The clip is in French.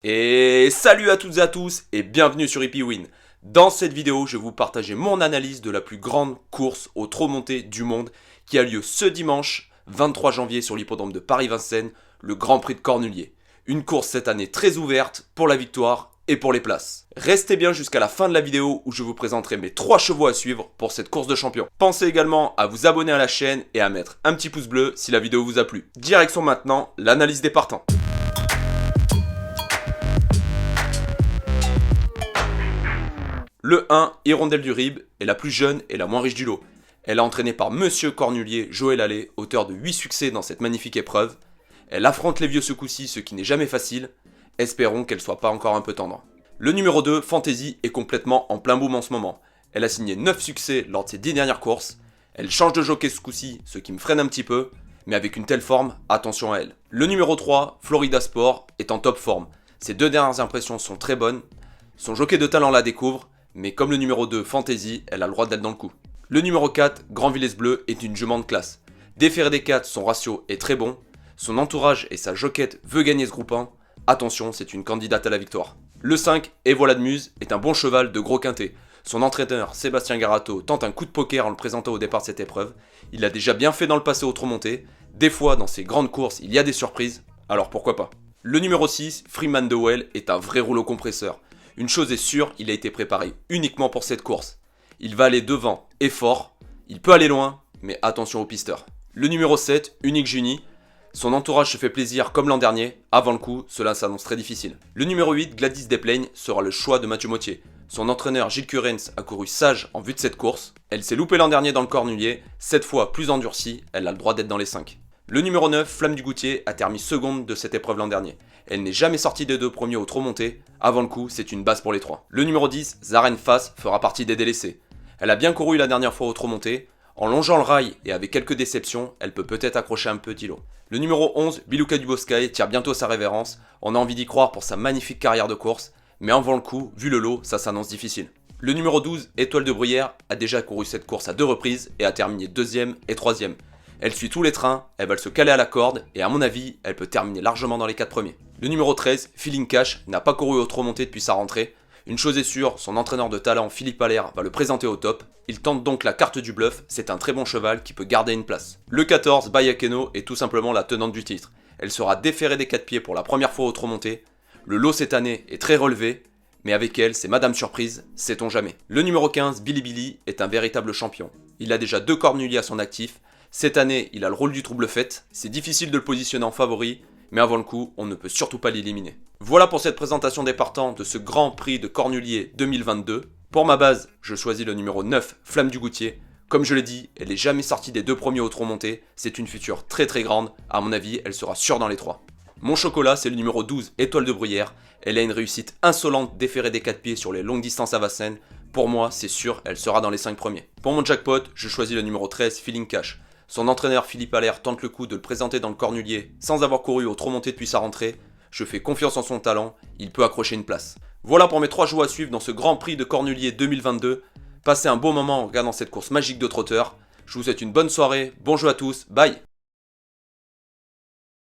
Et salut à toutes et à tous et bienvenue sur Hippie Win. Dans cette vidéo, je vais vous partager mon analyse de la plus grande course au trot monté du monde qui a lieu ce dimanche 23 janvier sur l'hippodrome de Paris-Vincennes, le Grand Prix de Cornulier. Une course cette année très ouverte pour la victoire et pour les places. Restez bien jusqu'à la fin de la vidéo où je vous présenterai mes 3 chevaux à suivre pour cette course de champion. Pensez également à vous abonner à la chaîne et à mettre un petit pouce bleu si la vidéo vous a plu. Direction maintenant l'analyse des partants. Le 1, Hirondelle du Rib, est la plus jeune et la moins riche du lot. Elle est entraînée par Monsieur Cornulier, Joël Allais, auteur de 8 succès dans cette magnifique épreuve. Elle affronte les vieux ce coup-ci, ce qui n'est jamais facile. Espérons qu'elle soit pas encore un peu tendre. Le numéro 2, Fantasy, est complètement en plein boom en ce moment. Elle a signé 9 succès lors de ses 10 dernières courses. Elle change de jockey ce coup-ci, ce qui me freine un petit peu, mais avec une telle forme, attention à elle. Le numéro 3, Florida Sport, est en top forme. Ses 2 dernières impressions sont très bonnes. Son jockey de talent la découvre, mais comme le numéro 2, Fantasy, elle a le droit d'être dans le coup. Le numéro 4, Grand Villesse Bleu, est une jument de classe. Déféré des 4, son ratio est très bon. Son entourage et sa joquette veut gagner ce groupe 1. Attention, c'est une candidate à la victoire. Le 5, Et voilà de Muse, est un bon cheval de gros quintet. Son entraîneur, Sébastien Garato, tente un coup de poker en le présentant au départ de cette épreuve. Il l'a déjà bien fait dans le passé au trot monté. Des fois, dans ces grandes courses, il y a des surprises, alors pourquoi pas. Le numéro 6, Freeman de Well, est un vrai rouleau compresseur. Une chose est sûre, il a été préparé uniquement pour cette course. Il va aller devant et fort, il peut aller loin, mais attention au pisteur. Le numéro 7, Unique Juni, son entourage se fait plaisir comme l'an dernier, avant le coup, cela s'annonce très difficile. Le numéro 8, Gladys Desplaignes, sera le choix de Mathieu Mottier. Son entraîneur Gilles Curens a couru sage en vue de cette course. Elle s'est loupée l'an dernier dans le Cornulier, cette fois plus endurcie, elle a le droit d'être dans les 5. Le numéro 9, Flamme du Goutier, a terminé seconde de cette épreuve l'an dernier. Elle n'est jamais sortie des 2 premiers au trot monté, avant le coup, c'est une base pour les 3. Le numéro 10, Zaren Fass, fera partie des délaissés. Elle a bien couru la dernière fois au trot monté, en longeant le rail et avec quelques déceptions, elle peut peut-être accrocher un petit lot. Le numéro 11, Biluka Duboscaï, tire bientôt sa révérence, on a envie d'y croire pour sa magnifique carrière de course, mais avant le coup, vu le lot, ça s'annonce difficile. Le numéro 12, Étoile de Bruyère, a déjà couru cette course à 2 reprises et a terminé 2e et 3e. Elle suit tous les trains, elle va se caler à la corde et à mon avis, elle peut terminer largement dans les 4 premiers. Le numéro 13, Feeling Cash, n'a pas couru au trot monté depuis sa rentrée. Une chose est sûre, son entraîneur de talent Philippe Allaire va le présenter au top. Il tente donc la carte du bluff, c'est un très bon cheval qui peut garder une place. Le 14, Bayakeno, est tout simplement la tenante du titre. Elle sera déférée des 4 pieds pour la première fois au trot monté. Le lot cette année est très relevé, mais avec elle, c'est Madame Surprise, sait-on jamais. Le numéro 15, Billy Billy, est un véritable champion. Il a déjà 2 cornuliers à son actif. Cette année, il a le rôle du trouble fête. C'est difficile de le positionner en favori, mais avant le coup, on ne peut surtout pas l'éliminer. Voilà pour cette présentation des partants de ce Grand Prix de Cornulier 2022. Pour ma base, je choisis le numéro 9, Flamme du Goutier. Comme je l'ai dit, elle n'est jamais sortie des 2 premiers au trot monté. C'est une future très très grande. À mon avis, elle sera sûre dans les 3. Mon chocolat, c'est le numéro 12, Étoile de Bruyère. Elle a une réussite insolente déférée des 4 pieds sur les longues distances à Vincennes. Pour moi, c'est sûr, elle sera dans les 5 premiers. Pour mon jackpot, je choisis le numéro 13, Feeling Cash. Son entraîneur Philippe Allaire tente le coup de le présenter dans le Cornulier sans avoir couru au trot monté depuis sa rentrée. Je fais confiance en son talent, il peut accrocher une place. Voilà pour mes 3 chevaux à suivre dans ce Grand Prix de Cornulier 2022. Passez un bon moment en regardant cette course magique de trotteur. Je vous souhaite une bonne soirée, bon jeu à tous, bye.